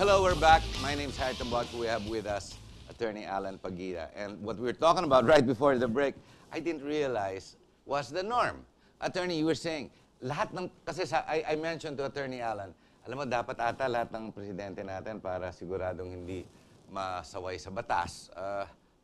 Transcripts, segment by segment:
Hello, we're back. My name's Harry Tambak. We have with us Attorney Alan Paguita. And what we were talking about right before the break, I didn't realize was the norm. Attorney, you were saying, lahat ng, kasi I mentioned to Attorney Alan, alam mo, dapat ata lahat ng presidente natin para siguradong hindi masaway sa batas.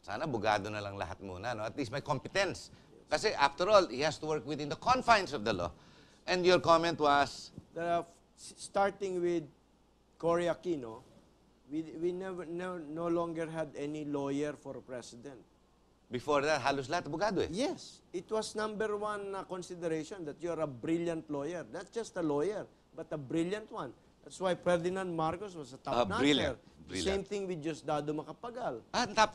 Sana bugado na lang lahat muna, no? At least may competence. Kasi after all, he has to work within the confines of the law. And your comment was? Starting with Cory Aquino, we no longer had any lawyer for president. Before that, halos lahat abogado eh. Yes. It was number one consideration that you're a brilliant lawyer. Not just a lawyer, but a brilliant one. That's why Ferdinand Marcos was a top-notcher. Same thing with Diosdado Macapagal.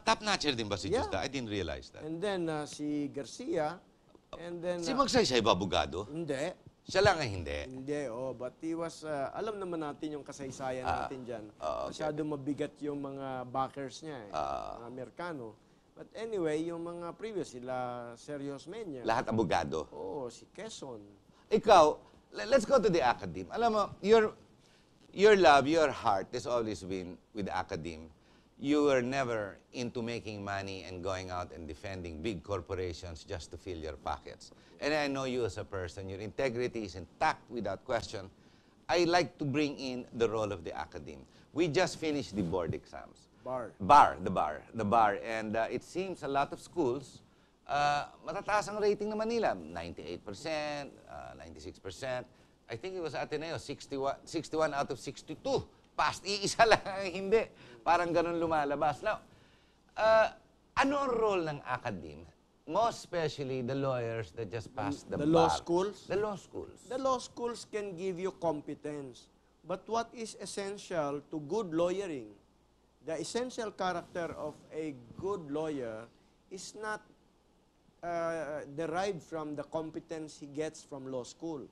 Top-notcher din ba si Diosdado? I didn't realize that. And then si Garcia. And then, si Magsaysay ba abogado? Hindi. Siya lang ay hindi. Hindi, but he was, alam naman natin yung kasaysayan natin dyan. Masyado mabigat yung mga backers niya, mga Amerikano. But anyway, yung mga previous, sila Serios Menya. Lahat abogado? Oo, si Quezon. Ikaw, let's go to the academe. Alam mo, your love, your heart has always been with the academe. You were never into making money and going out and defending big corporations just to fill your pockets. And I know you as a person, your integrity is intact without question. I like to bring in the role of the academe. We just finished the board exams. The bar. And it seems a lot of schools, matataas ang rating ng Manila, 98%, 96%. I think it was Ateneo, 61 out of 62. Past, iisa lang ang hindi. Parang ganun lumalabas. Now, ano ang role ng academe? Most especially the lawyers that just passed the bar. Law schools? The law schools. The law schools can give you competence. But what is essential to good lawyering? The essential character of a good lawyer is not derived from the competence he gets from law school.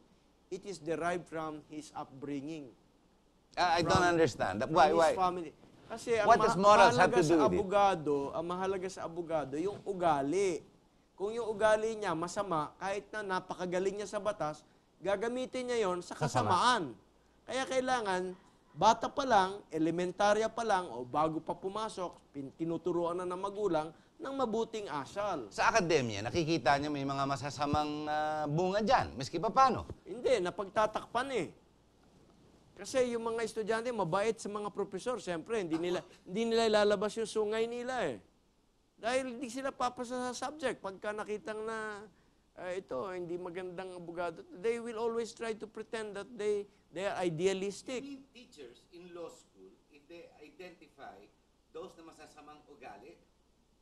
It is derived from his upbringing. I don't understand. Why? Family. Kasi what does morals have to do with it? Ang mahalaga sa abogado, yung ugali. Kung yung ugali niya masama, kahit na napakagaling niya sa batas, gagamitin niya yon sa kasamaan. Kaya kailangan, bata pa lang, elementarya pa lang, o bago pa pumasok, tinuturuan na ng magulang, ng mabuting asal. Sa akademya, nakikita niya may mga masasamang bunga dyan. Miski pa paano? Hindi, napagtatakpan eh. Kasi yung mga estudyante, mabait sa mga profesor. Siyempre, hindi nila ilalabas yung sungay nila eh. Dahil hindi sila papasa sa subject. Pagka nakitang na ito, hindi magandang abogado, they will always try to pretend that they are idealistic. Teachers in law school, if they identify those na masasamang ugali,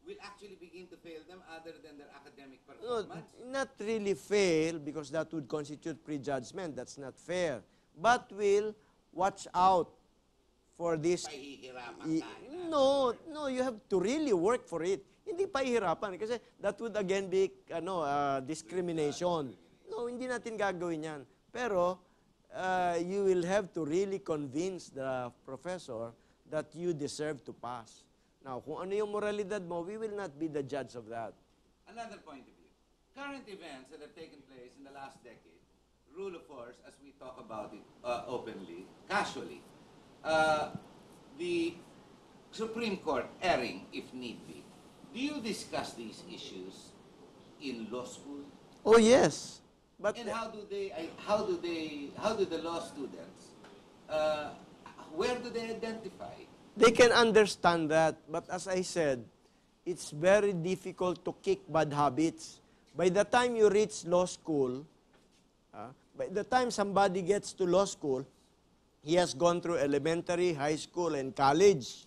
will actually begin to fail them other than their academic performance? No, not really fail, because that would constitute prejudgment. That's not fair. But will watch out for this. No, you have to really work for it. Hindi pahihirapan kasi that would again be discrimination. No, hindi natin gagawin yan. Pero you will have to really convince the professor that you deserve to pass. Now, kung ano yung moralidad mo, we will not be the judge of that. Another point of view. Current events that have taken place in the last decade, rule of force, as we talk about it openly, casually, the Supreme Court erring if need be. Do you discuss these issues in law school? Oh yes, but and how do the law students? Where do they identify? They can understand that, but as I said, it's very difficult to kick bad habits. By the time you reach law school, by the time somebody gets to law school, he has gone through elementary, high school, and college.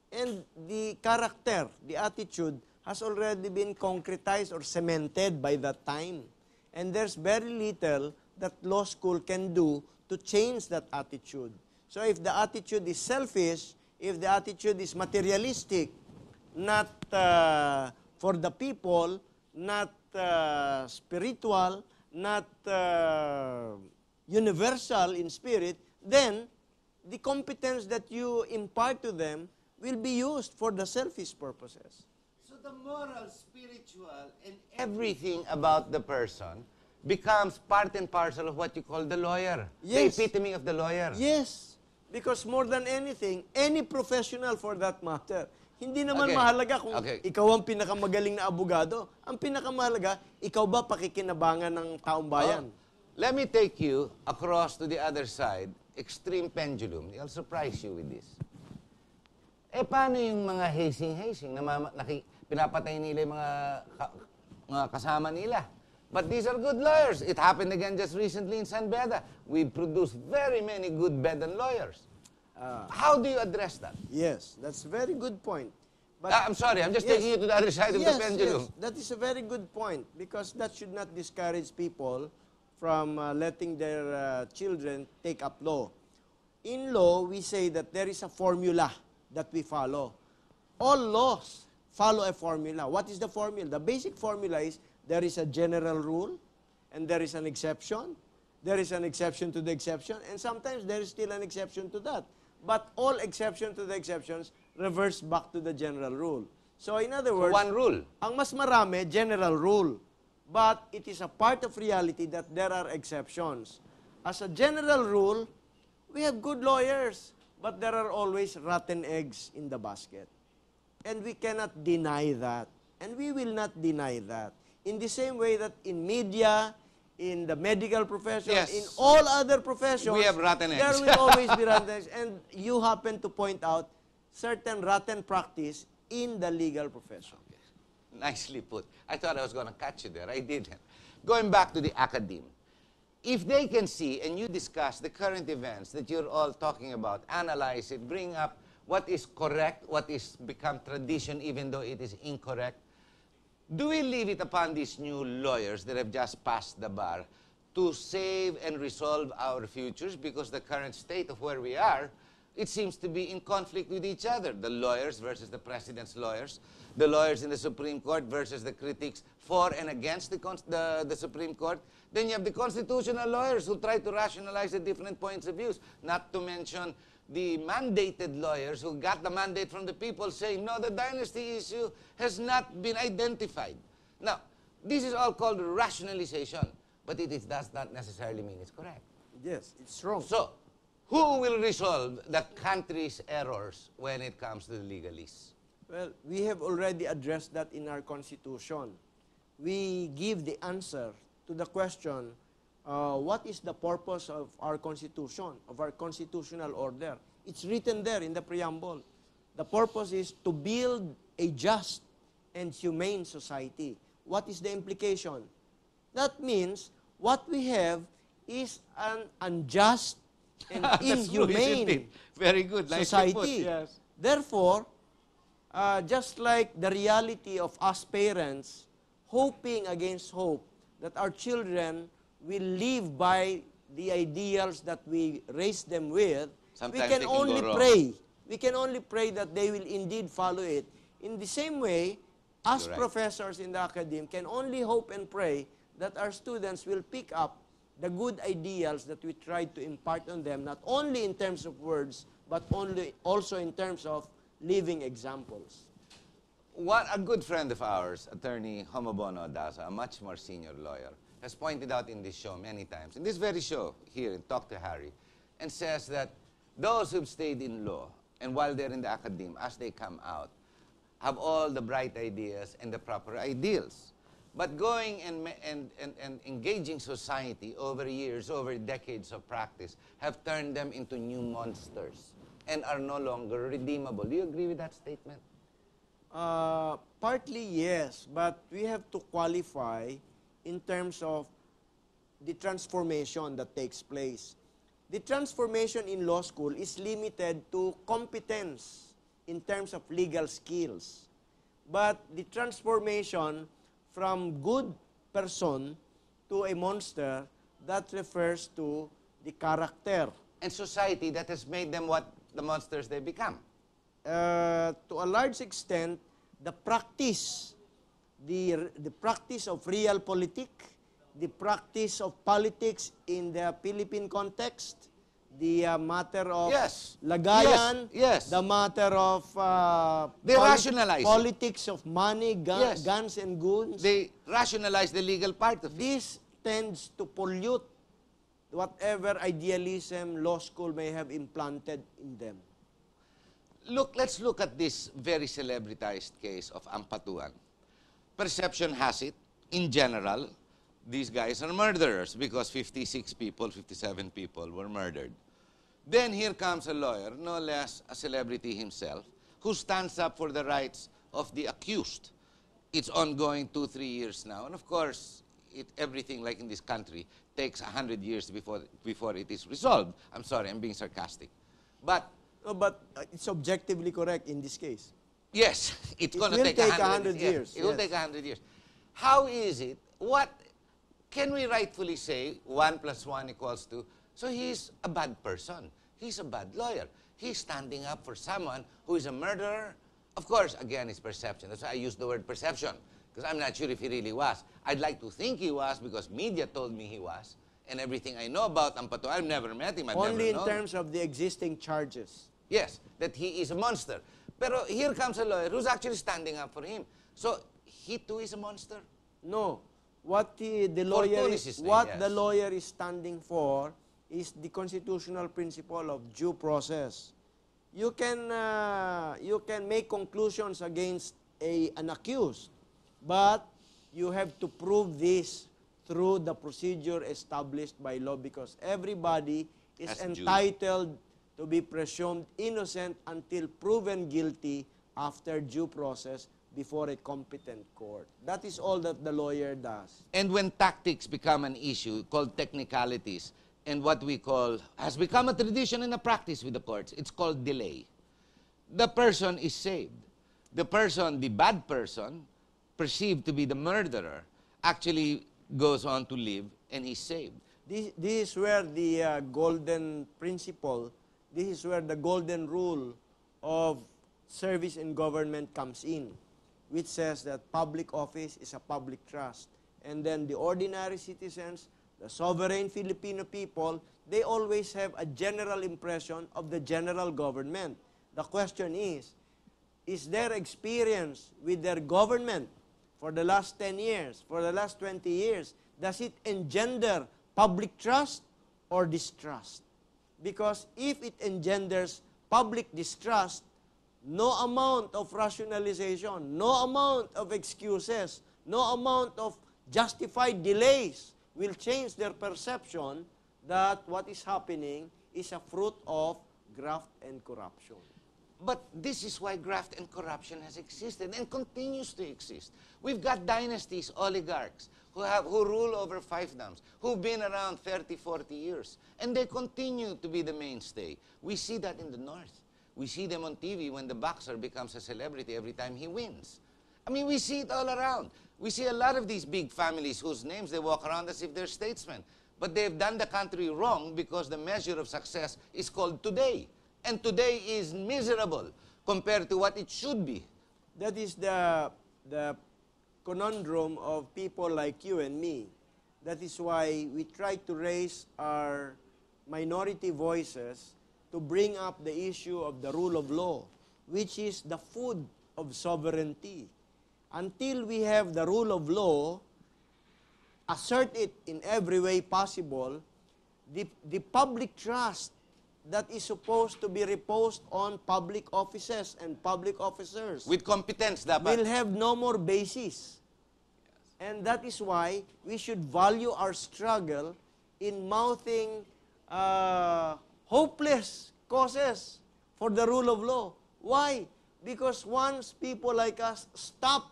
And the character, the attitude, has already been concretized or cemented by that time. And there's very little that law school can do to change that attitude. So if the attitude is selfish, if the attitude is materialistic, not for the people, not spiritual, not universal in spirit, then the competence that you impart to them will be used for the selfish purposes. So the moral, spiritual, and everything about the person becomes part and parcel of what you call the lawyer. Yes. The epitome of the lawyer. Yes. Because more than anything, any professional for that matter, hindi naman Okay. mahalaga kung Okay. ikaw ang pinakamagaling na abogado. Ang pinakamahalaga, ikaw ba pakikinabangan ng taong bayan? Let me take you across to the other side, extreme pendulum. I'll surprise you with this. Eh, paano yung mga hazing-hazing na pinapatay nila yung mga kasama nila? But these are good lawyers. It happened again just recently in San Beda. We produced very many good Bedan lawyers. How do you address that? Yes, that's a very good point. But I'm sorry, I'm just taking you to the other side of the pendulum. Yes, that is a very good point because that should not discourage people from letting their children take up law. In law, we say that there is a formula that we follow. All laws follow a formula. What is the formula? The basic formula is there is a general rule and there is an exception. There is an exception to the exception and sometimes there is still an exception to that. But all exception to the exceptions reverse back to the general rule. So in other words, One rule. ang mas marami, general rule. But it is a part of reality that there are exceptions. As a general rule, we have good lawyers, but there are always rotten eggs in the basket. And we cannot deny that. And we will not deny that. In the same way that in media, in the medical profession, Yes. in all other professions, We have rotten eggs. there will always be rotten eggs. And you happen to point out certain rotten practice in the legal profession. Nicely put. I thought I was going to catch you there. I didn't. Going back to the academe. If they can see and you discuss the current events that you're all talking about, analyze it, bring up what is correct, what is become tradition even though it is incorrect, do we leave it upon these new lawyers that have just passed the bar to save and resolve our futures because the current state of where we are, it seems to be in conflict with each other. The lawyers versus the president's lawyers, the lawyers in the Supreme Court versus the critics for and against the Supreme Court. Then you have the constitutional lawyers who try to rationalize the different points of view, not to mention the mandated lawyers who got the mandate from the people saying, no, the dynasty issue has not been identified. Now, this is all called rationalization, but it does not necessarily mean it's correct. Yes, it's wrong. So, who will resolve the country's errors when it comes to the legalists? Well, we have already addressed that in our Constitution. We give the answer to the question, what is the purpose of our Constitution, of our constitutional order? It's written there in the preamble. The purpose is to build a just and humane society. What is the implication? That means what we have is an unjust and That's true, isn't inhumane it? Very good. Nicely society. put, yes. Therefore, just like the reality of us parents, hoping against hope that our children will live by the ideals that we raise them with, Sometimes we they can can only go wrong. pray. We can only pray that they will indeed follow it. In the same way, us You're right. professors in the academe can only hope and pray that our students will pick up the good ideals that we try to impart on them, not only in terms of words, but also in terms of living examples. A good friend of ours, attorney Homobono Daza, a much more senior lawyer, has pointed out in this show many times, in this very show here in Talk to Harry, and says that those who've stayed in law, and while they're in the academe, as they come out, have all the bright ideas and the proper ideals. But going and engaging society over years, over decades of practice, have turned them into new monsters and are no longer redeemable. Do you agree with that statement? Partly yes, but we have to qualify in terms of the transformation that takes place. The transformation in law school is limited to competence in terms of legal skills. But the transformation from good person to a monster, that refers to the character. And society that has made them what the monsters they become. To a large extent, the practice, the practice of realpolitik, the practice of politics in the Philippine context, the matter of Yes. lagayan, Yes. the matter of They rationalize it. politics of money, Yes. guns and goods. They rationalize the legal part of it. This tends to pollute whatever idealism law school may have implanted in them. Look, let's look at this very celebritized case of Ampatuan. Perception has it, in general, these guys are murderers because 56 people, 57 people were murdered. Then here comes a lawyer, no less a celebrity himself, who stands up for the rights of the accused. It's ongoing 2-3 years now. And of course, everything like in this country takes 100 years before it is resolved. I'm sorry, I'm being sarcastic. But No, but it's objectively correct in this case. yes, it's going to will take take 100 years. It will Yes. take 100 years. How is it? What can we rightfully say 1 + 1 = 2? So he's a bad person. He's a bad lawyer. He's standing up for someone who is a murderer. Of course, again, it's perception. That's why I use the word perception, because I'm not sure if he really was. I'd like to think he was because media told me he was. And everything I know about Ampatuan, I've never met him. I've Only never in known. terms of the existing charges. Yes, that he is a monster. Pero here comes a lawyer who's actually standing up for him. So he too is a monster. No. What the lawyer Fortune is, is his name, what yes. the lawyer is standing for is the constitutional principle of due process. You can make conclusions against an accused, but you have to prove this through the procedure established by law, because everybody is As due. entitled to be presumed innocent until proven guilty after due process before a competent court. That is all that the lawyer does. And when tactics become an issue called technicalities, and what we call, has become a tradition and a practice with the courts, it's called delay. The person is saved. The person, the bad person, perceived to be the murderer, actually goes on to live and is saved. This is where the golden principle, this is where the golden rule of service in government comes in, which says that public office is a public trust. And then the ordinary citizens, the sovereign Filipino people, they always have a general impression of the general government. The question is their experience with their government for the last 10 years, for the last 20 years, does it engender public trust or distrust? Because if it engenders public distrust, no amount of rationalization, no amount of excuses, no amount of justified delays will change their perception that what is happening is a fruit of graft and corruption. But this is why graft and corruption has existed and continues to exist. We've got dynasties, oligarchs, who rule over fiefdoms, who've been around 30, 40 years, and they continue to be the mainstay. We see that in the North. We see them on TV when the boxer becomes a celebrity every time he wins. I mean, we see it all around. We see a lot of these big families whose names they walk around as if they're statesmen. But they've done the country wrong because the measure of success is called today. And today is miserable compared to what it should be. That is the conundrum of people like you and me. That is why we try to raise our minority voices to bring up the issue of the rule of law, which is the food of sovereignty. Until we have the rule of law, assert it in every way possible, the public trust that is supposed to be reposed on public offices and public officers With competence, dapat. will have no more basis. And that is why we should value our struggle in mouthing hopeless causes for the rule of law. Why? Because once people like us stop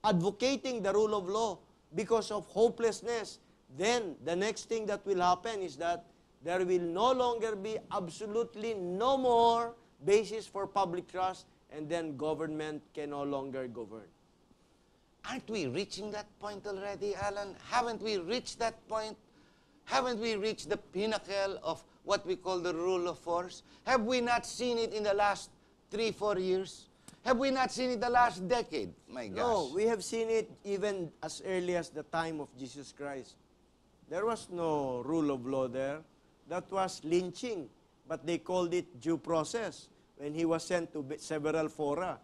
advocating the rule of law because of hopelessness, then the next thing that will happen is that there will no longer be absolutely no more basis for public trust, and then government can no longer govern. Aren't we reaching that point already, Alan? Haven't we reached that point? Haven't we reached the pinnacle of what we call the rule of force? Have we not seen it in the last 3-4 years? Have we not seen it the last decade? My gosh. No, we have seen it even as early as the time of Jesus Christ. There was no rule of law there. That was lynching, but they called it due process when he was sent to several fora.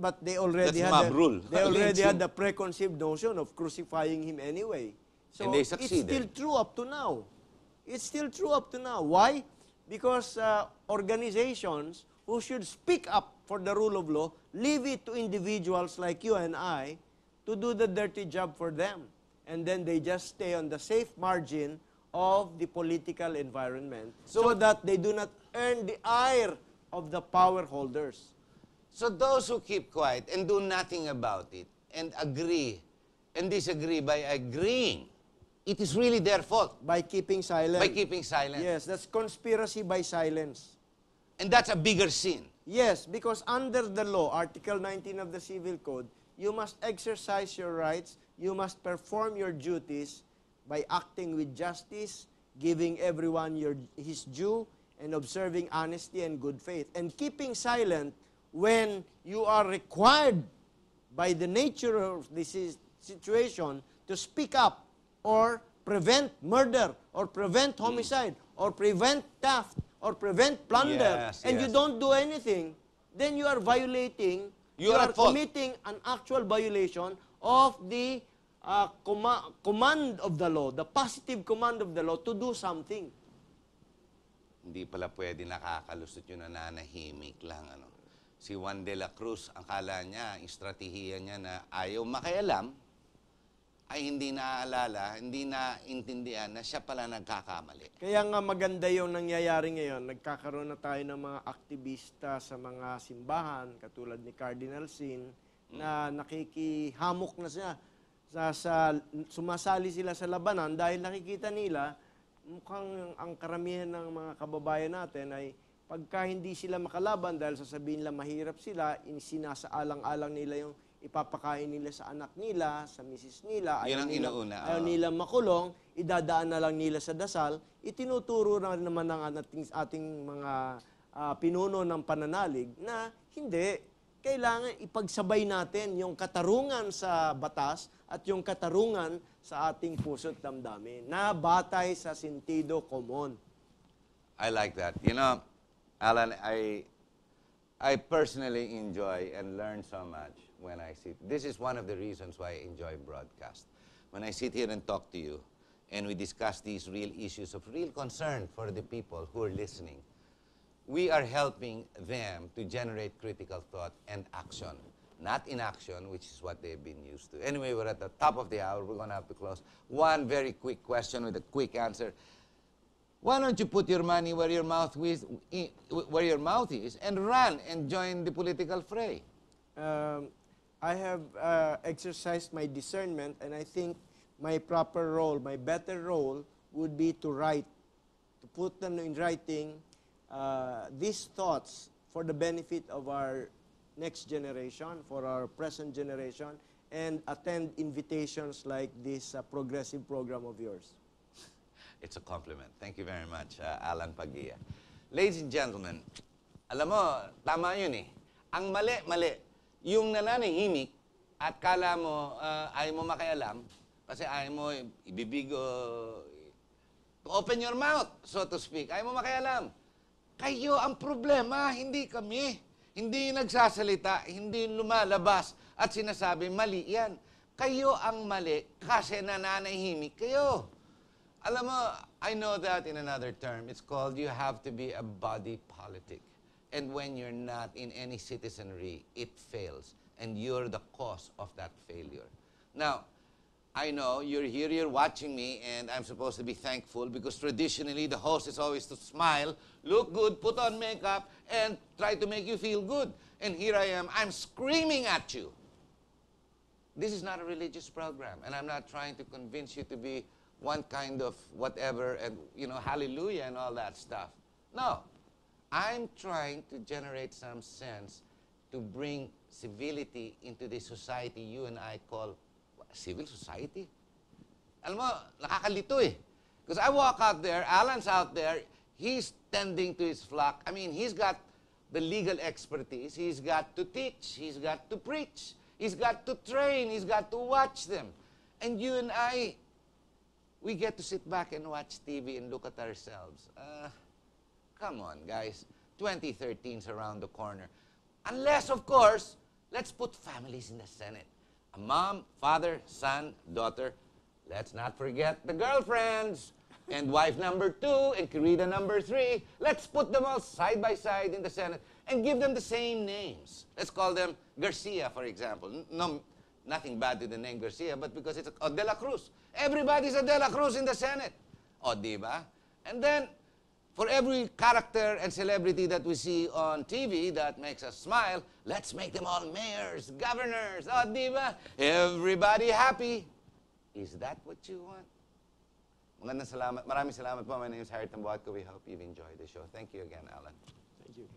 But they already That's had mob rule. they already had Lynching. the preconceived notion of crucifying him anyway. So And they it's succeeded. still true up to now. It's still true up to now. Why? Because organizations who should speak up for the rule of law leave it to individuals like you and I to do the dirty job for them. And then they just stay on the safe margin of the political environment so that they do not earn the ire of the power holders. So those who keep quiet and do nothing about it and agree and disagree by agreeing, it is really their fault. By keeping silent. By keeping silent. Yes, that's conspiracy by silence. And that's a bigger sin. Yes, because under the law, Article 19 of the Civil Code, you must exercise your rights, you must perform your duties by acting with justice, giving everyone his due, and observing honesty and good faith. And keeping silent when you are required by the nature of this situation to speak up or prevent murder or prevent homicide or prevent theft or prevent plunder, and you don't do anything, then you are violating, you are committing an actual violation of the command of the law, the positive command of the law to do something. Hindi pala pwede nakakalusot yung nananahimik lang. Ano. Si Juan de la Cruz, ang kala niya, yung strategiya niya na ayaw makialam, ay hindi naaalala, hindi naintindihan na siya pala nagkakamali. Kaya nga maganda yung nangyayari ngayon. Nagkakaroon na tayo ng mga aktivista sa mga simbahan, katulad ni Cardinal Sin, na nakikihamok na siya. Sumasali sila sa labanan dahil nakikita nila, mukhang ang karamihan ng mga kababayan natin ay pagka hindi sila makalaban dahil sasabihin nila mahirap sila, sinasaalang-alang nila yung ipapakain nila sa anak nila, sa misis nila, ayaw nila makulong, idadaan na lang nila sa dasal, itinuturo na naman ng ating mga pinuno ng pananalig na hindi, kailangan ipagsabay natin yung katarungan sa batas at yung katarungan sa ating puso't damdamin na batay sa sentido komon. I like that. You know, Alan, I personally enjoy and learn so much when I sit. This is one of the reasons why I enjoy broadcast. When I sit here and talk to you, and we discuss these real issues of real concern for the people who are listening, we are helping them to generate critical thought and action, not inaction, which is what they've been used to. Anyway, we're at the top of the hour. We're going to have to close. One very quick question with a quick answer. Why don't you put your money where your mouth is, and run and join the political fray? I have exercised my discernment, and I think my proper role, my better role, would be to write, to put them in writing these thoughts for the benefit of our next generation, for our present generation, and attend invitations like this progressive program of yours. It's a compliment. Thank you very much, Alan Pagia. Ladies and gentlemen, alam mo, tama yun eh. Ang mali. Yung nananahimik at kala mo ayaw mo makialam kasi ayaw mo ibibigo to open your mouth, so to speak. Ayaw mo makialam. Kayo ang problema, hindi kami. Hindi nagsasalita, hindi lumalabas at sinasabi, mali yan. Kayo ang mali kasi nananahimik kayo. Alam mo, I know that in another term, it's called you have to be a body politic. And when you're not in any citizenry, it fails. And you're the cause of that failure. Now, I know you're here, you're watching me, and I'm supposed to be thankful because traditionally the host is always to smile, look good, put on makeup, and try to make you feel good. And here I am, I'm screaming at you. This is not a religious program, and I'm not trying to convince you to be one kind of whatever, and, you know, hallelujah and all that stuff. No. I'm trying to generate some sense to bring civility into the society you and I call civil society. Alam mo, nakakalito eh. Because I walk out there, Alan's out there, he's tending to his flock. I mean, he's got the legal expertise, he's got to teach, he's got to preach, he's got to train, he's got to watch them. And you and I, we get to sit back and watch TV and look at ourselves. Come on, guys. 2013's around the corner. Unless, of course, let's put families in the Senate. A mom, father, son, daughter. Let's not forget the girlfriends. and wife number 2, and Kirida number 3. Let's put them all side by side in the Senate and give them the same names. Let's call them Garcia, for example. No, nothing bad to the name Garcia, but because it's De La Cruz. Everybody's a De La Cruz in the Senate. O, diba? And then, for every character and celebrity that we see on TV that makes us smile, let's make them all mayors, governors. O, diba? Everybody happy. Is that what you want? Magandang salamat. Maraming salamat po. My name is Harry Tamboatco. We hope you've enjoyed the show. Thank you again, Alan. Thank you.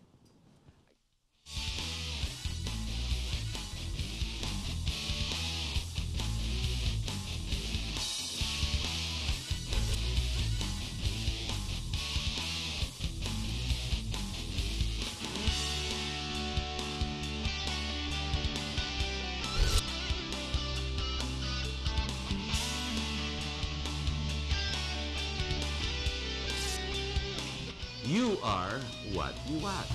You are what you watch.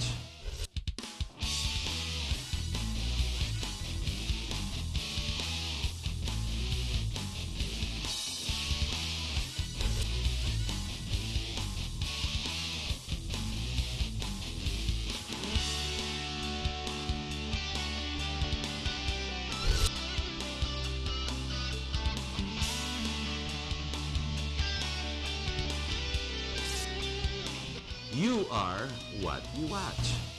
You are what you watch.